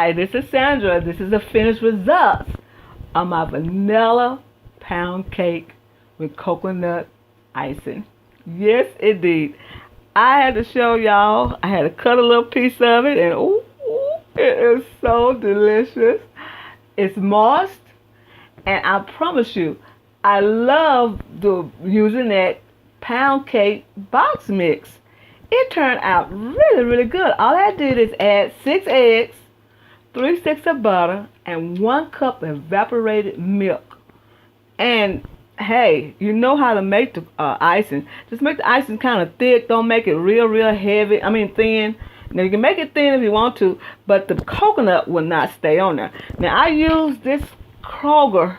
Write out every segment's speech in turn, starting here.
Hi, this is Sandra. This is the finished results of my vanilla pound cake with coconut icing. Yes, indeed. I had to show y'all. I had to cut a little piece of it, and it is so delicious. It's moist, and I promise you, I love using that pound cake box mix. It turned out really, really good. All I did is add 6 eggs, 3 sticks of butter, and 1 cup evaporated milk. And hey, you know how to make the icing. Just make the icing kind of thick. Don't make it real, real heavy. I mean thin. Now you can make it thin if you want to, but the coconut will not stay on there. Now I use this Kroger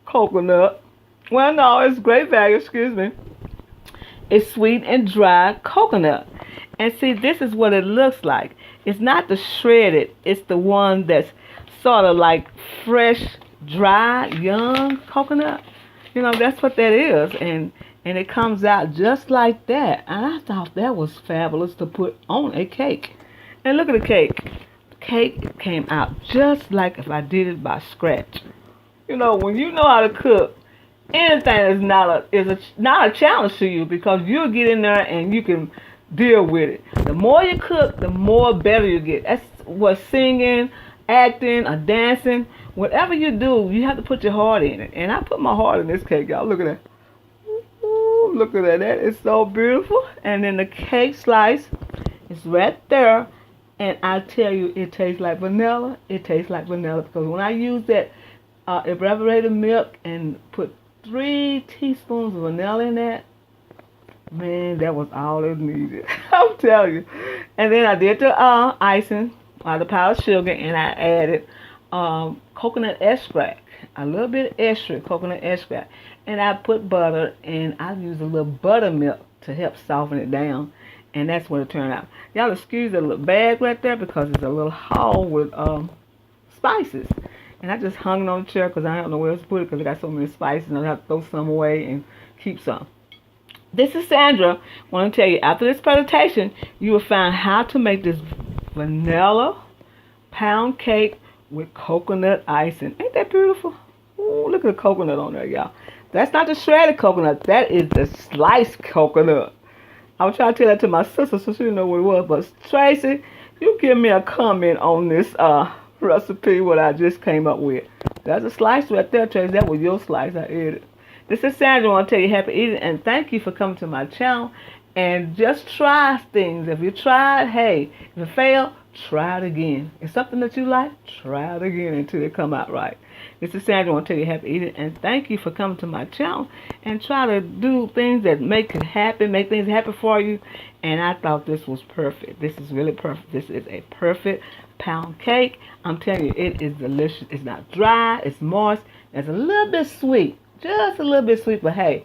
coconut. Well, no, it's great value. Excuse me. It's sweet and dry coconut. And see, this is what it looks like. It's not the shredded. It's the one that's sort of like fresh, dry, young coconut. You know, that's what that is. And it comes out just like that. And I thought that was fabulous to put on a cake. And look at the cake. The cake came out just like if I did it by scratch. You know, when you know how to cook, anything is not a challenge to you because you'll get in there and you can deal with it. The more you cook, the more better you get. That's what singing, acting, or dancing, whatever you do, you have to put your heart in it. And I put my heart in this cake, y'all. Look at that. Ooh, look at that. That is so beautiful. And then the cake slice is right there. And I tell you, it tastes like vanilla. It tastes like vanilla because when I use that evaporated milk and put 3 teaspoons of vanilla in that, man, that was all it needed. I'm telling you. And then I did the icing, the powdered sugar, and I added coconut extract, a little bit extra coconut extract. And I put butter, and I used a little buttermilk to help soften it down. And that's what it turned out. Y'all excuse that little bag right there because it's a little haul with spices. And I just hung it on the chair because I don't know where else to put it because I got so many spices and I have to throw some away and keep some. This is Sandra. I want to tell you, after this presentation, you will find how to make this vanilla pound cake with coconut icing. Ain't that beautiful? Ooh, look at the coconut on there, y'all. That's not the shredded coconut. That is the sliced coconut. I was trying to tell that to my sister so she didn't know what it was. But Tracy, you give me a comment on this recipe, what I just came up with. That's a slice right there, Tracy. That was your slice. I ate it. This is Sandra. I want to tell you happy eating and thank you for coming to my channel. And just try things. If you tried, hey, if it failed, try it again. If something that you like, try it again until it come out right. This is Sandra. I want to tell you happy eating and thank you for coming to my channel and try to do things that make it happen, make things happen for you. And I thought this was perfect. This is really perfect. This is a perfect pound cake. I'm telling you, it is delicious. It's not dry. It's moist. It's a little bit sweet. Just a little bit sweet, but hey,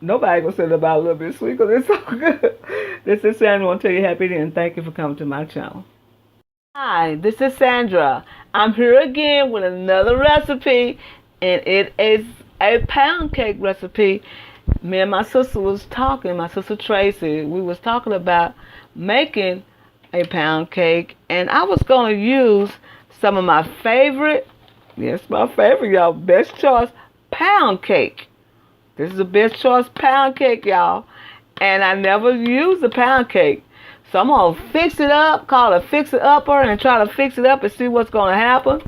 nobody gonna say about a little bit sweet because it's so good. This is Sandra. I want to tell you happy eating and thank you for coming to my channel. Hi, this is Sandra. I'm here again with another recipe, and it is a pound cake recipe. Me and my sister was talking, my sister Tracy, we was talking about making a pound cake, and I was going to use some of my favorite, yes, my favorite, y'all, best choice pound cake. This is the best choice pound cake, y'all, and I never used a pound cake. So I'm going to fix it up, call it Fix It Upper, and try to fix it up and see what's going to happen.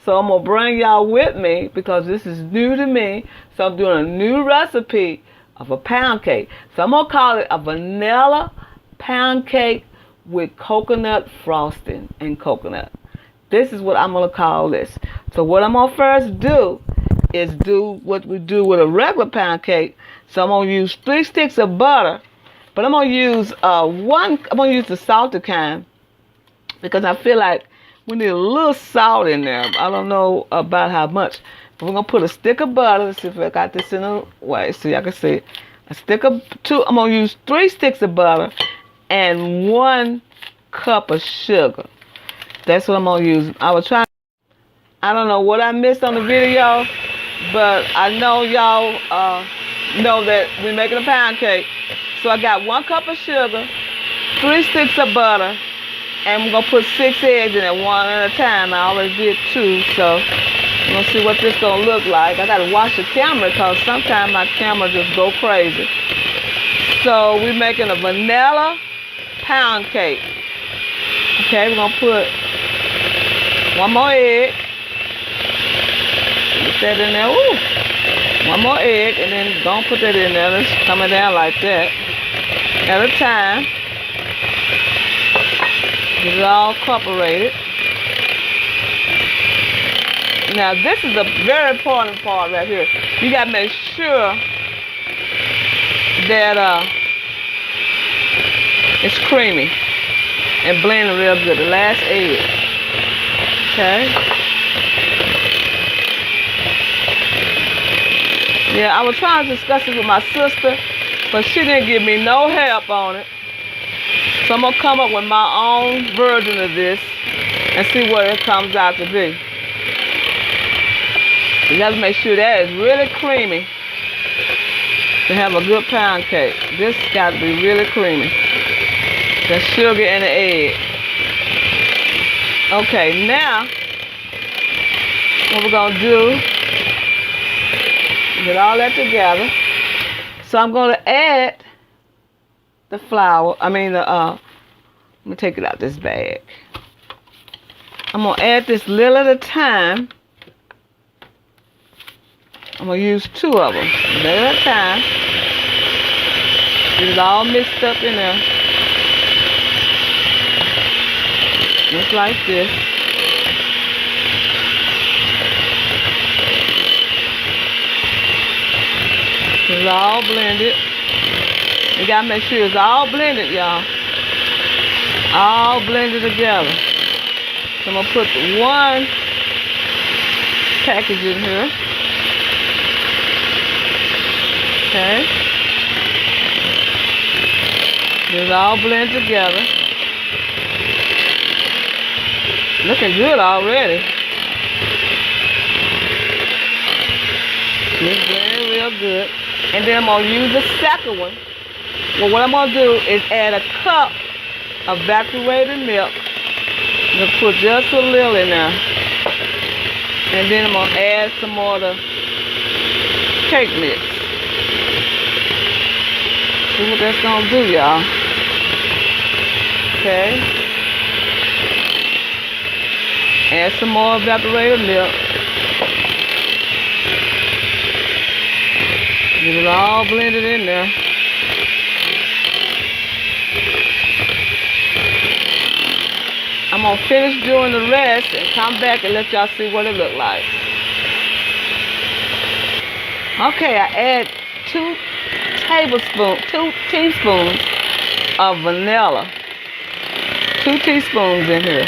So I'm going to bring y'all with me because this is new to me. So I'm doing a new recipe of a pound cake. So I'm going to call it a vanilla pound cake with coconut frosting and coconut. This is what I'm going to call this. So what I'm going to first do is do what we do with a regular pound cake. So I'm going to use 3 sticks of butter. But I'm going to use I'm going to use the salted kind because I feel like we need a little salt in there. I don't know about how much. But we're going to put a stick of butter. Let's see if I got this in the way so y'all can see. I'm going to use 3 sticks of butter and 1 cup of sugar. That's what I'm going to use. I don't know what I missed on the video, but I know y'all know that we're making a pound cake. So I got 1 cup of sugar, 3 sticks of butter, And we're going to put 6 eggs in it, one at a time. I always did 2, so we're going to see what this going to look like. I got to watch the camera because sometimes my camera just go crazy. So we're making a vanilla pound cake. Okay, we're going to put 1 more egg. Put that in there. Ooh. 1 more egg, and then don't put that in there. It's coming down like that. At a time. Get it all incorporated. Now this is a very important part right here. You gotta make sure that it's creamy and blend real good. The last egg. Okay. Yeah, I was trying to discuss it with my sister, but she didn't give me no help on it. So I'm going to come up with my own version of this and see what it comes out to be. You got to make sure that is really creamy to have a good pound cake. This got to be really creamy. The sugar and the egg. Okay, now what we're going to do, get all that together. So I'm going to add the flour, let me take it out this bag. I'm going to add this little at a time. I'm going to use 2 of them, little at a time. Get it all mixed up in there. Just like this. It's all blended. You gotta make sure it's all blended, y'all. All blended together. So I'm gonna put 1 package in here. Okay. It's all blended together. Looking good already. It's blending real good. And then I'm gonna use the second one. Well, what I'm going to do is add a cup of evaporated milk. I'm going to put just a little in there. And then I'm going to add some more of the cake mix. See what that's going to do, y'all. Okay. Add some more evaporated milk. Get it all blended in there. I'm going to finish doing the rest and come back and let y'all see what it look like. Okay, I add 2 teaspoons of vanilla. 2 teaspoons in here.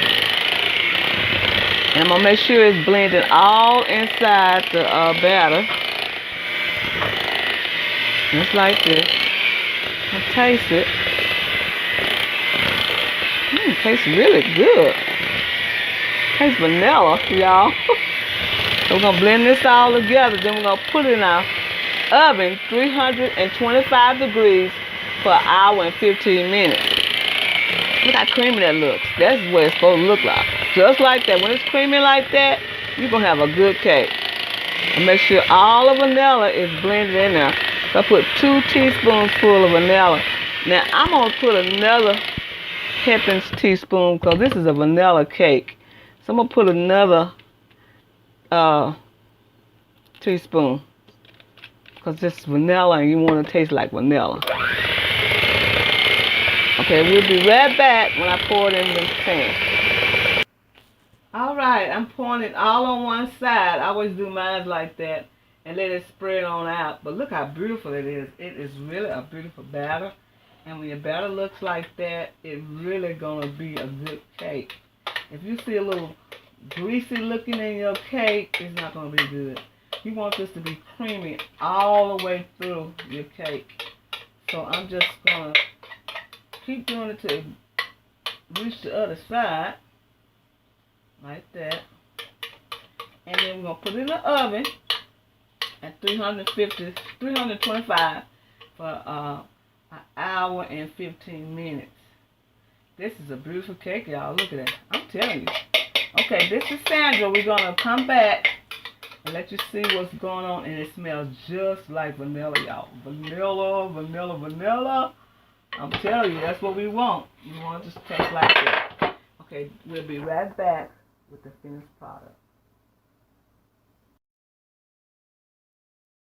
And I'm going to make sure it's blended all inside the batter. Just like this. And taste it. Tastes really good. Tastes vanilla, y'all. So we're going to blend this all together. Then we're going to put it in our oven, 325 degrees for 1 hour and 15 minutes. Look how creamy that looks. That's what it's supposed to look like. Just like that. When it's creamy like that, you're going to have a good cake. And make sure all the vanilla is blended in there. So I put 2 teaspoons full of vanilla. Now I'm going to put another half teaspoon because this is a vanilla cake. So I'm going to put another teaspoon because this is vanilla and you want to taste like vanilla. Okay, we'll be right back when I pour it in the pan. Alright, I'm pouring it all on one side. I always do mine like that and let it spread on out. But look how beautiful it is. It is really a beautiful batter. And when your batter looks like that, it's really going to be a good cake. If you see a little greasy looking in your cake, it's not going to be good. You want this to be creamy all the way through your cake. So I'm just going to keep doing it till it reach the other side. Like that. And then we're going to put it in the oven at 325 for 1 hour and 15 minutes. This is a beautiful cake, y'all. Look at it. I'm telling you. Okay, this is Sandra. We're going to come back and let you see what's going on. And it smells just like vanilla, y'all. Vanilla, vanilla, vanilla. I'm telling you, that's what we want. We want it to taste like that. Okay, we'll be right back with the finished product.